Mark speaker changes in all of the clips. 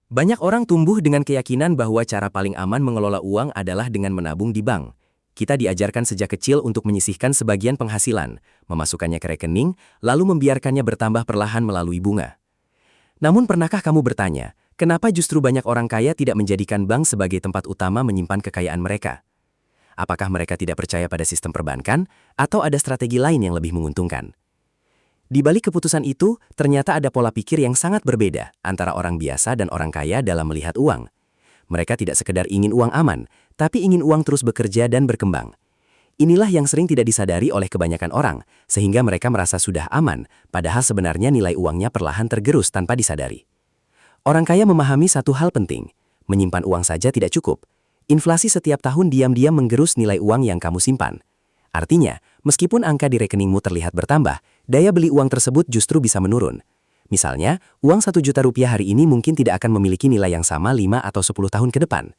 Speaker 1: Banyak orang tumbuh dengan keyakinan bahwa cara paling aman mengelola uang adalah dengan menabung di bank. Kita diajarkan sejak kecil untuk menyisihkan sebagian penghasilan, memasukkannya ke rekening, lalu membiarkannya bertambah perlahan melalui bunga. Namun pernahkah kamu bertanya, kenapa justru banyak orang kaya tidak menjadikan bank sebagai tempat utama menyimpan kekayaan mereka? Apakah mereka tidak percaya pada sistem perbankan, atau ada strategi lain yang lebih menguntungkan? Di balik keputusan itu, ternyata ada pola pikir yang sangat berbeda antara orang biasa dan orang kaya dalam melihat uang. Mereka tidak sekedar ingin uang aman, tapi ingin uang terus bekerja dan berkembang. Inilah yang sering tidak disadari oleh kebanyakan orang, sehingga mereka merasa sudah aman, padahal sebenarnya nilai uangnya perlahan tergerus tanpa disadari. Orang kaya memahami satu hal penting, menyimpan uang saja tidak cukup. Inflasi setiap tahun diam-diam menggerus nilai uang yang kamu simpan. Artinya, meskipun angka di rekeningmu terlihat bertambah, daya beli uang tersebut justru bisa menurun. Misalnya, uang 1 juta rupiah hari ini mungkin tidak akan memiliki nilai yang sama 5 atau 10 tahun ke depan.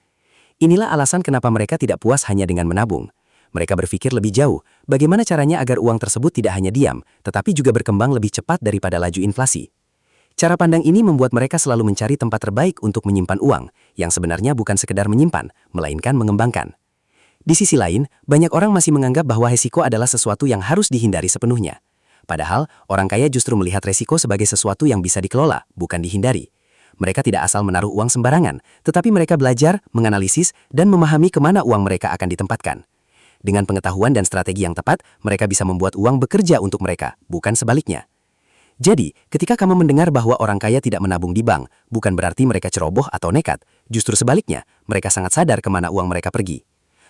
Speaker 1: Inilah alasan kenapa mereka tidak puas hanya dengan menabung. Mereka berpikir lebih jauh, bagaimana caranya agar uang tersebut tidak hanya diam, tetapi juga berkembang lebih cepat daripada laju inflasi. Cara pandang ini membuat mereka selalu mencari tempat terbaik untuk menyimpan uang, yang sebenarnya bukan sekedar menyimpan, melainkan mengembangkan. Di sisi lain, banyak orang masih menganggap bahwa resiko adalah sesuatu yang harus dihindari sepenuhnya. Padahal, orang kaya justru melihat resiko sebagai sesuatu yang bisa dikelola, bukan dihindari. Mereka tidak asal menaruh uang sembarangan, tetapi mereka belajar, menganalisis, dan memahami kemana uang mereka akan ditempatkan. Dengan pengetahuan dan strategi yang tepat, mereka bisa membuat uang bekerja untuk mereka, bukan sebaliknya. Jadi, ketika kamu mendengar bahwa orang kaya tidak menabung di bank, bukan berarti mereka ceroboh atau nekat. Justru sebaliknya, mereka sangat sadar kemana uang mereka pergi.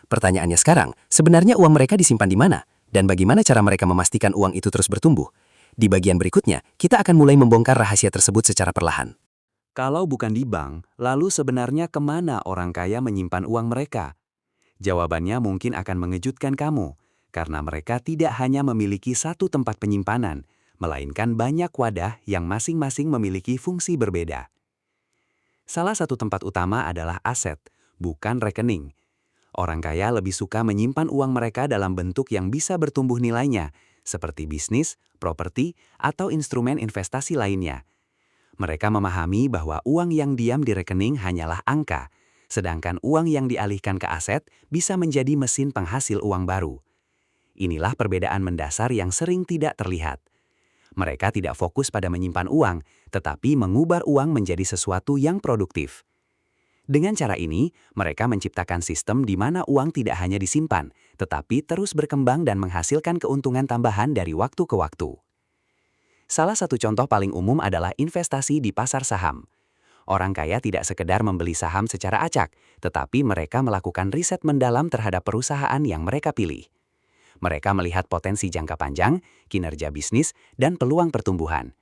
Speaker 1: Pertanyaannya sekarang, sebenarnya uang mereka disimpan di mana? Dan bagaimana cara mereka memastikan uang itu terus bertumbuh? Di bagian berikutnya, kita akan mulai membongkar rahasia tersebut secara perlahan.
Speaker 2: Kalau bukan di bank, lalu sebenarnya kemana orang kaya menyimpan uang mereka? Jawabannya mungkin akan mengejutkan kamu, karena mereka tidak hanya memiliki satu tempat penyimpanan, melainkan banyak wadah yang masing-masing memiliki fungsi berbeda. Salah satu tempat utama adalah aset, bukan rekening. Orang kaya lebih suka menyimpan uang mereka dalam bentuk yang bisa bertumbuh nilainya, seperti bisnis, properti, atau instrumen investasi lainnya. Mereka memahami bahwa uang yang diam di rekening hanyalah angka, sedangkan uang yang dialihkan ke aset bisa menjadi mesin penghasil uang baru. Inilah perbedaan mendasar yang sering tidak terlihat. Mereka tidak fokus pada menyimpan uang, tetapi mengubah uang menjadi sesuatu yang produktif. Dengan cara ini, mereka menciptakan sistem di mana uang tidak hanya disimpan, tetapi terus berkembang dan menghasilkan keuntungan tambahan dari waktu ke waktu. Salah satu contoh paling umum adalah investasi di pasar saham. Orang kaya tidak sekedar membeli saham secara acak, tetapi mereka melakukan riset mendalam terhadap perusahaan yang mereka pilih. Mereka melihat potensi jangka panjang, kinerja bisnis, dan peluang pertumbuhan.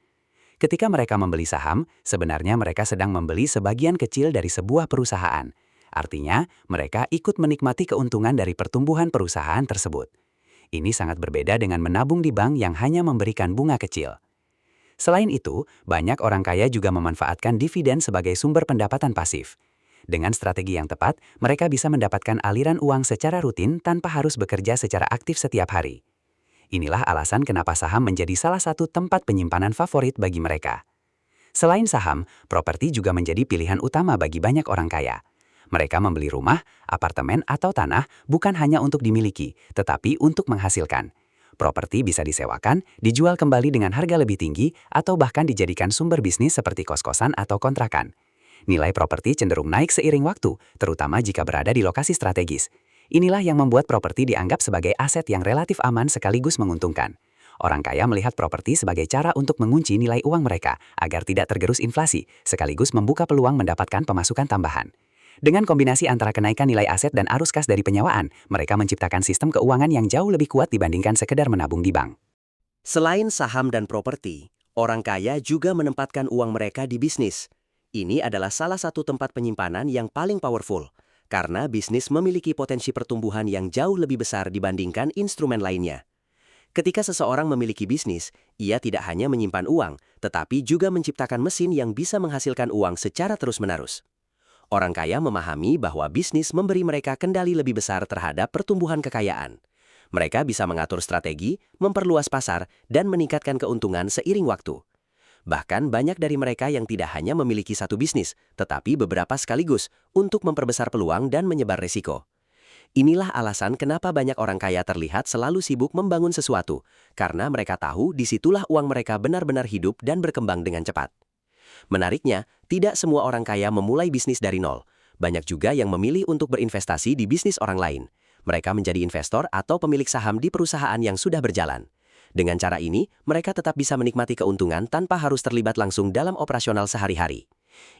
Speaker 2: Ketika mereka membeli saham, sebenarnya mereka sedang membeli sebagian kecil dari sebuah perusahaan. Artinya, mereka ikut menikmati keuntungan dari pertumbuhan perusahaan tersebut. Ini sangat berbeda dengan menabung di bank yang hanya memberikan bunga kecil. Selain itu, banyak orang kaya juga memanfaatkan dividen sebagai sumber pendapatan pasif. Dengan strategi yang tepat, mereka bisa mendapatkan aliran uang secara rutin tanpa harus bekerja secara aktif setiap hari. Inilah alasan kenapa saham menjadi salah satu tempat penyimpanan favorit bagi mereka. Selain saham, properti juga menjadi pilihan utama bagi banyak orang kaya. Mereka membeli rumah, apartemen, atau tanah bukan hanya untuk dimiliki, tetapi untuk menghasilkan. Properti bisa disewakan, dijual kembali dengan harga lebih tinggi, atau bahkan dijadikan sumber bisnis seperti kos-kosan atau kontrakan. Nilai properti cenderung naik seiring waktu, terutama jika berada di lokasi strategis. Inilah yang membuat properti dianggap sebagai aset yang relatif aman sekaligus menguntungkan. Orang kaya melihat properti sebagai cara untuk mengunci nilai uang mereka agar tidak tergerus inflasi, sekaligus membuka peluang mendapatkan pemasukan tambahan. Dengan kombinasi antara kenaikan nilai aset dan arus kas dari penyewaan, mereka menciptakan sistem keuangan yang jauh lebih kuat dibandingkan sekedar menabung di bank.
Speaker 3: Selain saham dan properti, orang kaya juga menempatkan uang mereka di bisnis. Ini adalah salah satu tempat penyimpanan yang paling powerful, karena bisnis memiliki potensi pertumbuhan yang jauh lebih besar dibandingkan instrumen lainnya. Ketika seseorang memiliki bisnis, ia tidak hanya menyimpan uang, tetapi juga menciptakan mesin yang bisa menghasilkan uang secara terus-menerus. Orang kaya memahami bahwa bisnis memberi mereka kendali lebih besar terhadap pertumbuhan kekayaan. Mereka bisa mengatur strategi, memperluas pasar, dan meningkatkan keuntungan seiring waktu. Bahkan banyak dari mereka yang tidak hanya memiliki satu bisnis, tetapi beberapa sekaligus untuk memperbesar peluang dan menyebar risiko. Inilah alasan kenapa banyak orang kaya terlihat selalu sibuk membangun sesuatu, karena mereka tahu disitulah uang mereka benar-benar hidup dan berkembang dengan cepat. Menariknya, tidak semua orang kaya memulai bisnis dari nol. Banyak juga yang memilih untuk berinvestasi di bisnis orang lain. Mereka menjadi investor atau pemilik saham di perusahaan yang sudah berjalan. Dengan cara ini, mereka tetap bisa menikmati keuntungan tanpa harus terlibat langsung dalam operasional sehari-hari.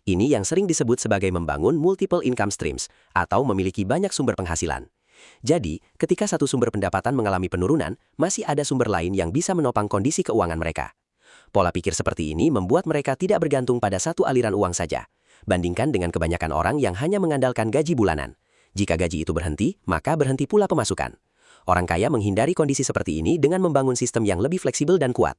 Speaker 3: Ini yang sering disebut sebagai membangun multiple income streams atau memiliki banyak sumber penghasilan. Jadi, ketika satu sumber pendapatan mengalami penurunan, masih ada sumber lain yang bisa menopang kondisi keuangan mereka. Pola pikir seperti ini membuat mereka tidak bergantung pada satu aliran uang saja. Bandingkan dengan kebanyakan orang yang hanya mengandalkan gaji bulanan. Jika gaji itu berhenti, maka berhenti pula pemasukan. Orang kaya menghindari kondisi seperti ini dengan membangun sistem yang lebih fleksibel dan kuat.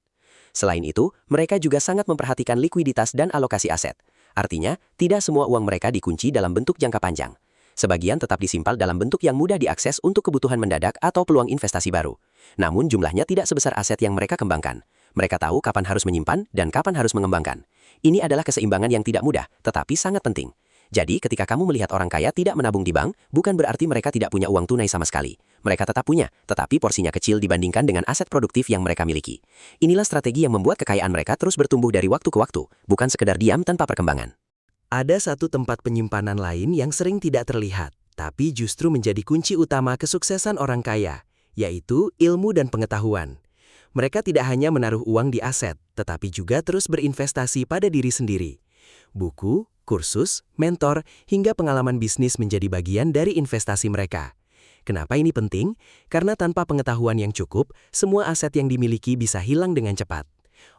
Speaker 3: Selain itu, mereka juga sangat memperhatikan likuiditas dan alokasi aset. Artinya, tidak semua uang mereka dikunci dalam bentuk jangka panjang. Sebagian tetap disimpan dalam bentuk yang mudah diakses untuk kebutuhan mendadak atau peluang investasi baru. Namun jumlahnya tidak sebesar aset yang mereka kembangkan. Mereka tahu kapan harus menyimpan dan kapan harus mengembangkan. Ini adalah keseimbangan yang tidak mudah, tetapi sangat penting. Jadi, ketika kamu melihat orang kaya tidak menabung di bank, bukan berarti mereka tidak punya uang tunai sama sekali. Mereka tetap punya, tetapi porsinya kecil dibandingkan dengan aset produktif yang mereka miliki. Inilah strategi yang membuat kekayaan mereka terus bertumbuh dari waktu ke waktu, bukan sekedar diam tanpa perkembangan.
Speaker 1: Ada satu tempat penyimpanan lain yang sering tidak terlihat, tapi justru menjadi kunci utama kesuksesan orang kaya, yaitu ilmu dan pengetahuan. Mereka tidak hanya menaruh uang di aset, tetapi juga terus berinvestasi pada diri sendiri. Buku, kursus, mentor, hingga pengalaman bisnis menjadi bagian dari investasi mereka. Kenapa ini penting? Karena tanpa pengetahuan yang cukup, semua aset yang dimiliki bisa hilang dengan cepat.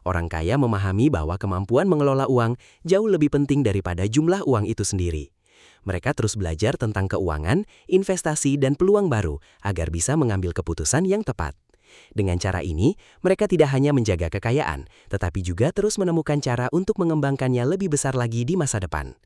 Speaker 1: Orang kaya memahami bahwa kemampuan mengelola uang jauh lebih penting daripada jumlah uang itu sendiri. Mereka terus belajar tentang keuangan, investasi, dan peluang baru agar bisa mengambil keputusan yang tepat. Dengan cara ini, mereka tidak hanya menjaga kekayaan, tetapi juga terus menemukan cara untuk mengembangkannya lebih besar lagi di masa depan.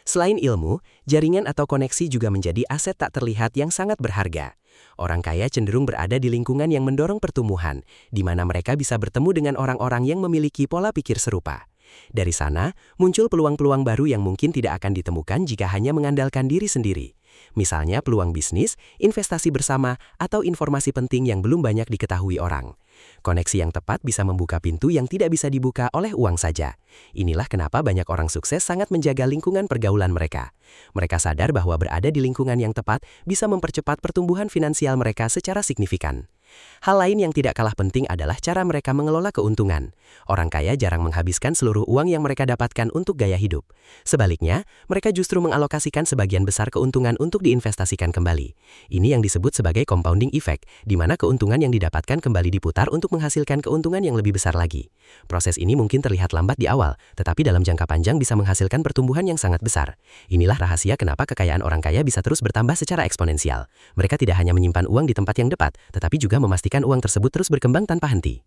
Speaker 1: Selain ilmu, jaringan atau koneksi juga menjadi aset tak terlihat yang sangat berharga. Orang kaya cenderung berada di lingkungan yang mendorong pertumbuhan, di mana mereka bisa bertemu dengan orang-orang yang memiliki pola pikir serupa. Dari sana, muncul peluang-peluang baru yang mungkin tidak akan ditemukan jika hanya mengandalkan diri sendiri. Misalnya peluang bisnis, investasi bersama, atau informasi penting yang belum banyak diketahui orang. Koneksi yang tepat bisa membuka pintu yang tidak bisa dibuka oleh uang saja. Inilah kenapa banyak orang sukses sangat menjaga lingkungan pergaulan mereka. Mereka sadar bahwa berada di lingkungan yang tepat bisa mempercepat pertumbuhan finansial mereka secara signifikan. Hal lain yang tidak kalah penting adalah cara mereka mengelola keuntungan. Orang kaya jarang menghabiskan seluruh uang yang mereka dapatkan untuk gaya hidup. Sebaliknya, mereka justru mengalokasikan sebagian besar keuntungan untuk diinvestasikan kembali. Ini yang disebut sebagai compounding effect, di mana keuntungan yang didapatkan kembali diputar untuk menghasilkan keuntungan yang lebih besar lagi. Proses ini mungkin terlihat lambat di awal, tetapi dalam jangka panjang bisa menghasilkan pertumbuhan yang sangat besar. Inilah rahasia kenapa kekayaan orang kaya bisa terus bertambah secara eksponensial. Mereka tidak hanya menyimpan uang di tempat yang tepat, tetapi juga memastikan uang tersebut terus berkembang tanpa henti.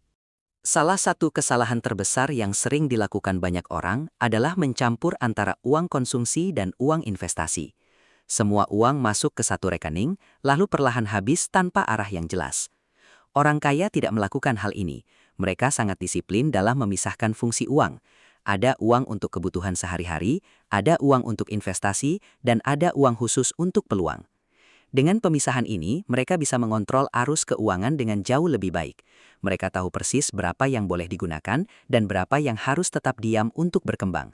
Speaker 4: Salah satu kesalahan terbesar yang sering dilakukan banyak orang adalah mencampur antara uang konsumsi dan uang investasi. Semua uang masuk ke satu rekening, lalu perlahan habis tanpa arah yang jelas. Orang kaya tidak melakukan hal ini. Mereka sangat disiplin dalam memisahkan fungsi uang. Ada uang untuk kebutuhan sehari-hari, ada uang untuk investasi, dan ada uang khusus untuk peluang. Dengan pemisahan ini, mereka bisa mengontrol arus keuangan dengan jauh lebih baik. Mereka tahu persis berapa yang boleh digunakan dan berapa yang harus tetap diam untuk berkembang.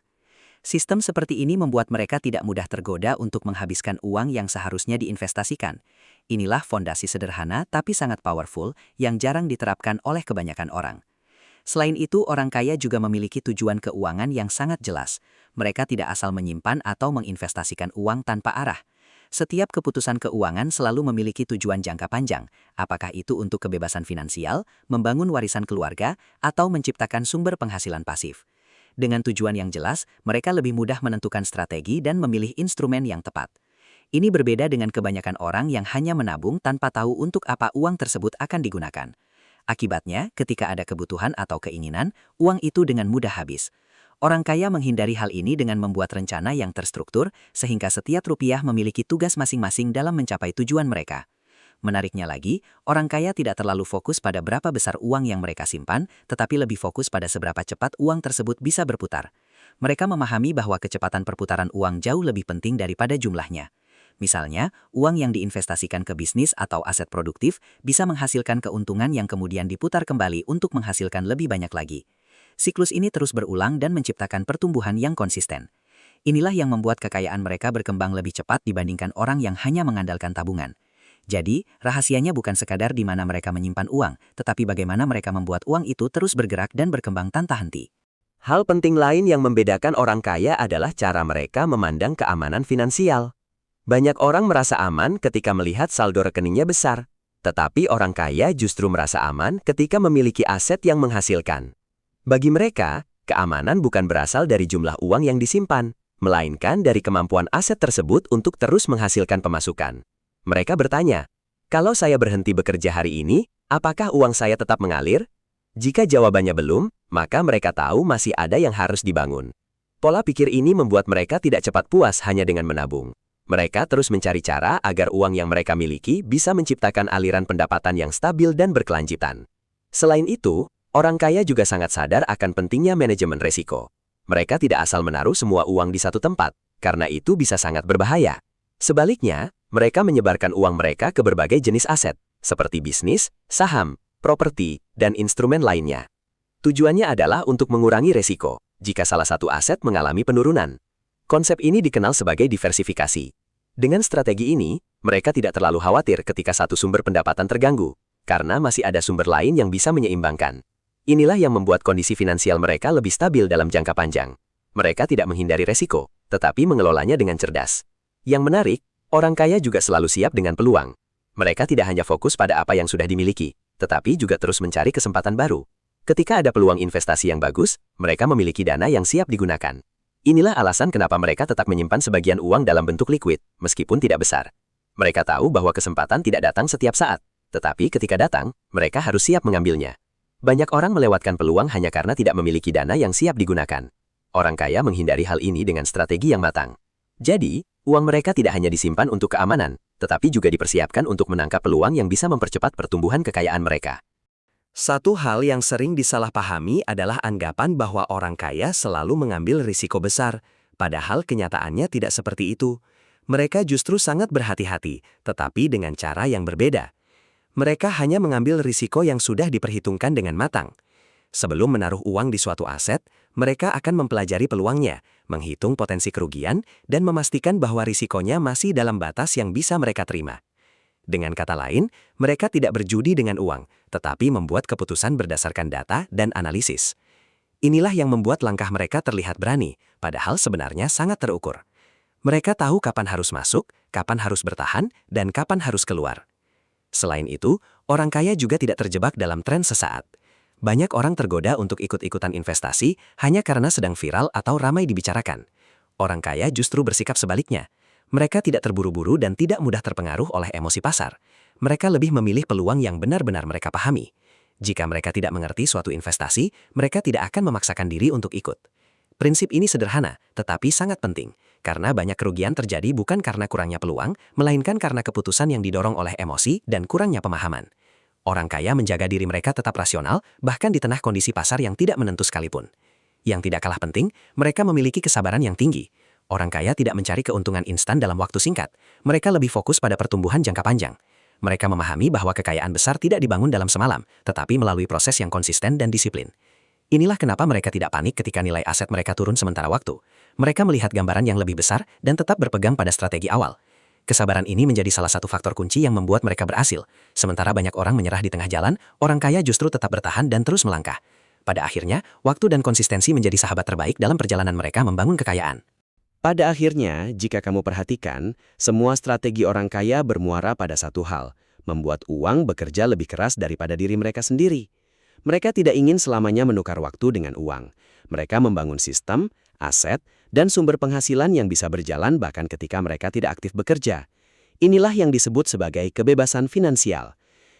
Speaker 4: Sistem seperti ini membuat mereka tidak mudah tergoda untuk menghabiskan uang yang seharusnya diinvestasikan. Inilah fondasi sederhana tapi sangat powerful yang jarang diterapkan oleh kebanyakan orang. Selain itu, orang kaya juga memiliki tujuan keuangan yang sangat jelas. Mereka tidak asal menyimpan atau menginvestasikan uang tanpa arah. Setiap keputusan keuangan selalu memiliki tujuan jangka panjang, apakah itu untuk kebebasan finansial, membangun warisan keluarga, atau menciptakan sumber penghasilan pasif. Dengan tujuan yang jelas, mereka lebih mudah menentukan strategi dan memilih instrumen yang tepat. Ini berbeda dengan kebanyakan orang yang hanya menabung tanpa tahu untuk apa uang tersebut akan digunakan. Akibatnya, ketika ada kebutuhan atau keinginan, uang itu dengan mudah habis. Orang kaya menghindari hal ini dengan membuat rencana yang terstruktur, sehingga setiap rupiah memiliki tugas masing-masing dalam mencapai tujuan mereka. Menariknya lagi, orang kaya tidak terlalu fokus pada berapa besar uang yang mereka simpan, tetapi lebih fokus pada seberapa cepat uang tersebut bisa berputar. Mereka memahami bahwa kecepatan perputaran uang jauh lebih penting daripada jumlahnya. Misalnya, uang yang diinvestasikan ke bisnis atau aset produktif bisa menghasilkan keuntungan yang kemudian diputar kembali untuk menghasilkan lebih banyak lagi. Siklus ini terus berulang dan menciptakan pertumbuhan yang konsisten. Inilah yang membuat kekayaan mereka berkembang lebih cepat dibandingkan orang yang hanya mengandalkan tabungan. Jadi, rahasianya bukan sekadar di mana mereka menyimpan uang, tetapi bagaimana mereka membuat uang itu terus bergerak dan berkembang tanpa henti.
Speaker 3: Hal penting lain yang membedakan orang kaya adalah cara mereka memandang keamanan finansial. Banyak orang merasa aman ketika melihat saldo rekeningnya besar, tetapi orang kaya justru merasa aman ketika memiliki aset yang menghasilkan. Bagi mereka, keamanan bukan berasal dari jumlah uang yang disimpan, melainkan dari kemampuan aset tersebut untuk terus menghasilkan pemasukan. Mereka bertanya, kalau saya berhenti bekerja hari ini, apakah uang saya tetap mengalir? Jika jawabannya belum, maka mereka tahu masih ada yang harus dibangun. Pola pikir ini membuat mereka tidak cepat puas hanya dengan menabung. Mereka terus mencari cara agar uang yang mereka miliki bisa menciptakan aliran pendapatan yang stabil dan berkelanjutan. Selain itu, orang kaya juga sangat sadar akan pentingnya manajemen risiko. Mereka tidak asal menaruh semua uang di satu tempat, karena itu bisa sangat berbahaya. Sebaliknya, mereka menyebarkan uang mereka ke berbagai jenis aset, seperti bisnis, saham, properti, dan instrumen lainnya. Tujuannya adalah untuk mengurangi resiko jika salah satu aset mengalami penurunan. Konsep ini dikenal sebagai diversifikasi. Dengan strategi ini, mereka tidak terlalu khawatir ketika satu sumber pendapatan terganggu, karena masih ada sumber lain yang bisa menyeimbangkan. Inilah yang membuat kondisi finansial mereka lebih stabil dalam jangka panjang. Mereka tidak menghindari resiko, tetapi mengelolanya dengan cerdas. Yang menarik, orang kaya juga selalu siap dengan peluang. Mereka tidak hanya fokus pada apa yang sudah dimiliki, tetapi juga terus mencari kesempatan baru. Ketika ada peluang investasi yang bagus, mereka memiliki dana yang siap digunakan. Inilah alasan kenapa mereka tetap menyimpan sebagian uang dalam bentuk likuid, meskipun tidak besar. Mereka tahu bahwa kesempatan tidak datang setiap saat, tetapi ketika datang, mereka harus siap mengambilnya. Banyak orang melewatkan peluang hanya karena tidak memiliki dana yang siap digunakan. Orang kaya menghindari hal ini dengan strategi yang matang. Jadi, uang mereka tidak hanya disimpan untuk keamanan, tetapi juga dipersiapkan untuk menangkap peluang yang bisa mempercepat pertumbuhan kekayaan mereka.
Speaker 1: Satu hal yang sering disalahpahami adalah anggapan bahwa orang kaya selalu mengambil risiko besar, padahal kenyataannya tidak seperti itu. Mereka justru sangat berhati-hati, tetapi dengan cara yang berbeda. Mereka hanya mengambil risiko yang sudah diperhitungkan dengan matang. Sebelum menaruh uang di suatu aset, mereka akan mempelajari peluangnya, menghitung potensi kerugian, dan memastikan bahwa risikonya masih dalam batas yang bisa mereka terima. Dengan kata lain, mereka tidak berjudi dengan uang, tetapi membuat keputusan berdasarkan data dan analisis. Inilah yang membuat langkah mereka terlihat berani, padahal sebenarnya sangat terukur. Mereka tahu kapan harus masuk, kapan harus bertahan, dan kapan harus keluar. Selain itu, orang kaya juga tidak terjebak dalam tren sesaat. Banyak orang tergoda untuk ikut-ikutan investasi hanya karena sedang viral atau ramai dibicarakan. Orang kaya justru bersikap sebaliknya. Mereka tidak terburu-buru dan tidak mudah terpengaruh oleh emosi pasar. Mereka lebih memilih peluang yang benar-benar mereka pahami. Jika mereka tidak mengerti suatu investasi, mereka tidak akan memaksakan diri untuk ikut. Prinsip ini sederhana, tetapi sangat penting, karena banyak kerugian terjadi bukan karena kurangnya peluang, melainkan karena keputusan yang didorong oleh emosi dan kurangnya pemahaman. Orang kaya menjaga diri mereka tetap rasional, bahkan di tengah kondisi pasar yang tidak menentu sekalipun. Yang tidak kalah penting, mereka memiliki kesabaran yang tinggi. Orang kaya tidak mencari keuntungan instan dalam waktu singkat. Mereka lebih fokus pada pertumbuhan jangka panjang. Mereka memahami bahwa kekayaan besar tidak dibangun dalam semalam, tetapi melalui proses yang konsisten dan disiplin. Inilah kenapa mereka tidak panik ketika nilai aset mereka turun sementara waktu. Mereka melihat gambaran yang lebih besar dan tetap berpegang pada strategi awal. Kesabaran ini menjadi salah satu faktor kunci yang membuat mereka berhasil. Sementara banyak orang menyerah di tengah jalan, orang kaya justru tetap bertahan dan terus melangkah. Pada akhirnya, waktu dan konsistensi menjadi sahabat terbaik dalam perjalanan mereka membangun kekayaan.
Speaker 3: Pada akhirnya, jika kamu perhatikan, semua strategi orang kaya bermuara pada satu hal, membuat uang bekerja lebih keras daripada diri mereka sendiri. Mereka tidak ingin selamanya menukar waktu dengan uang. Mereka membangun sistem, aset, dan sumber penghasilan yang bisa berjalan bahkan ketika mereka tidak aktif bekerja. Inilah yang disebut sebagai kebebasan finansial.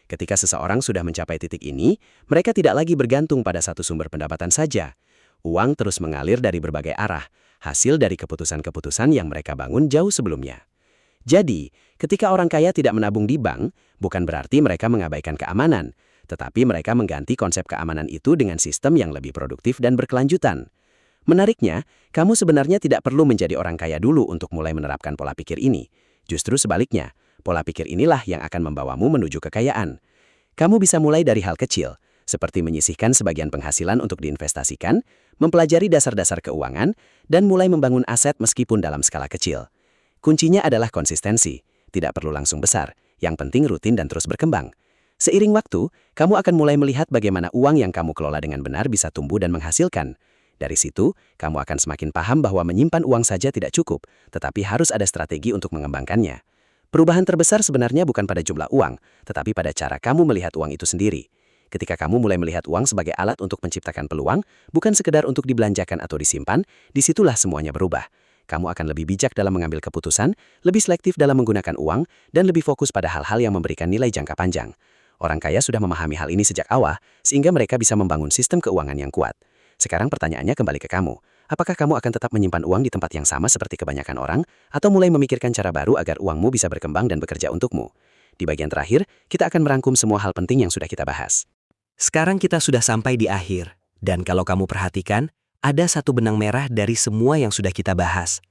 Speaker 3: Ketika seseorang sudah mencapai titik ini, mereka tidak lagi bergantung pada satu sumber pendapatan saja. Uang terus mengalir dari berbagai arah, hasil dari keputusan-keputusan yang mereka bangun jauh sebelumnya. Jadi, ketika orang kaya tidak menabung di bank, bukan berarti mereka mengabaikan keamanan, tetapi mereka mengganti konsep keamanan itu dengan sistem yang lebih produktif dan berkelanjutan. Menariknya, kamu sebenarnya tidak perlu menjadi orang kaya dulu untuk mulai menerapkan pola pikir ini. Justru sebaliknya, pola pikir inilah yang akan membawamu menuju kekayaan. Kamu bisa mulai dari hal kecil, seperti menyisihkan sebagian penghasilan untuk diinvestasikan, mempelajari dasar-dasar keuangan, dan mulai membangun aset meskipun dalam skala kecil. Kuncinya adalah konsistensi, tidak perlu langsung besar, yang penting rutin dan terus berkembang. Seiring waktu, kamu akan mulai melihat bagaimana uang yang kamu kelola dengan benar bisa tumbuh dan menghasilkan. Dari situ, kamu akan semakin paham bahwa menyimpan uang saja tidak cukup, tetapi harus ada strategi untuk mengembangkannya. Perubahan terbesar sebenarnya bukan pada jumlah uang, tetapi pada cara kamu melihat uang itu sendiri. Ketika kamu mulai melihat uang sebagai alat untuk menciptakan peluang, bukan sekedar untuk dibelanjakan atau disimpan, disitulah semuanya berubah. Kamu akan lebih bijak dalam mengambil keputusan, lebih selektif dalam menggunakan uang, dan lebih fokus pada hal-hal yang memberikan nilai jangka panjang. Orang kaya sudah memahami hal ini sejak awal, sehingga mereka bisa membangun sistem keuangan yang kuat. Sekarang pertanyaannya kembali ke kamu. Apakah kamu akan tetap menyimpan uang di tempat yang sama seperti kebanyakan orang, atau mulai memikirkan cara baru agar uangmu bisa berkembang dan bekerja untukmu? Di bagian terakhir, kita akan merangkum semua hal penting yang sudah kita bahas.
Speaker 1: Sekarang kita sudah sampai di akhir, dan kalau kamu perhatikan, ada satu benang merah dari semua yang sudah kita bahas.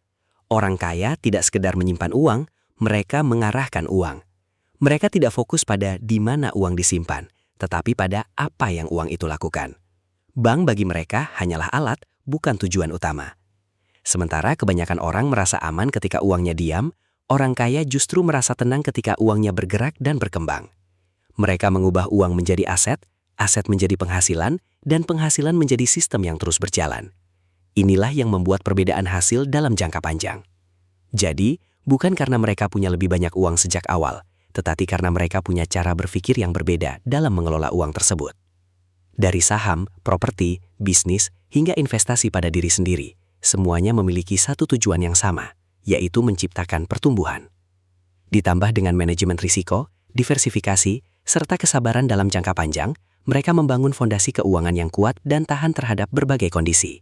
Speaker 1: Orang kaya tidak sekedar menyimpan uang, mereka mengarahkan uang. Mereka tidak fokus pada di mana uang disimpan, tetapi pada apa yang uang itu lakukan. Bank bagi mereka hanyalah alat, bukan tujuan utama. Sementara kebanyakan orang merasa aman ketika uangnya diam, orang kaya justru merasa tenang ketika uangnya bergerak dan berkembang. Mereka mengubah uang menjadi aset, aset menjadi penghasilan, dan penghasilan menjadi sistem yang terus berjalan. Inilah yang membuat perbedaan hasil dalam jangka panjang. Jadi, bukan karena mereka punya lebih banyak uang sejak awal, tetapi karena mereka punya cara berpikir yang berbeda dalam mengelola uang tersebut. Dari saham, properti, bisnis, hingga investasi pada diri sendiri, semuanya memiliki satu tujuan yang sama, yaitu menciptakan pertumbuhan. Ditambah dengan manajemen risiko, diversifikasi, serta kesabaran dalam jangka panjang, mereka membangun fondasi keuangan yang kuat dan tahan terhadap berbagai kondisi.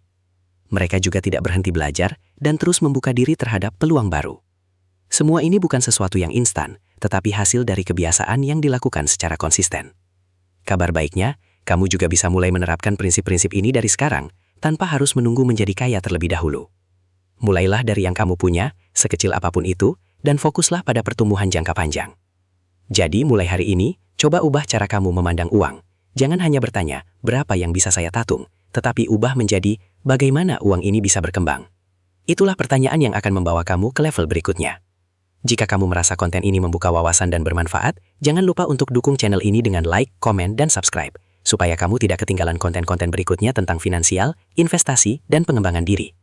Speaker 1: Mereka juga tidak berhenti belajar dan terus membuka diri terhadap peluang baru. Semua ini bukan sesuatu yang instan, tetapi hasil dari kebiasaan yang dilakukan secara konsisten. Kabar baiknya, kamu juga bisa mulai menerapkan prinsip-prinsip ini dari sekarang, tanpa harus menunggu menjadi kaya terlebih dahulu. Mulailah dari yang kamu punya, sekecil apapun itu, dan fokuslah pada pertumbuhan jangka panjang. Jadi mulai hari ini, coba ubah cara kamu memandang uang. Jangan hanya bertanya, berapa yang bisa saya tatung, tetapi ubah menjadi, bagaimana uang ini bisa berkembang. Itulah pertanyaan yang akan membawa kamu ke level berikutnya. Jika kamu merasa konten ini membuka wawasan dan bermanfaat, jangan lupa untuk dukung channel ini dengan like, komen, dan subscribe, supaya kamu tidak ketinggalan konten-konten berikutnya tentang finansial, investasi, dan pengembangan diri.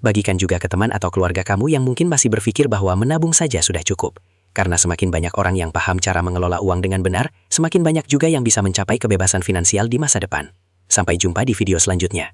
Speaker 1: Bagikan juga ke teman atau keluarga kamu yang mungkin masih berpikir bahwa menabung saja sudah cukup. Karena semakin banyak orang yang paham cara mengelola uang dengan benar, semakin banyak juga yang bisa mencapai kebebasan finansial di masa depan. Sampai jumpa di video selanjutnya.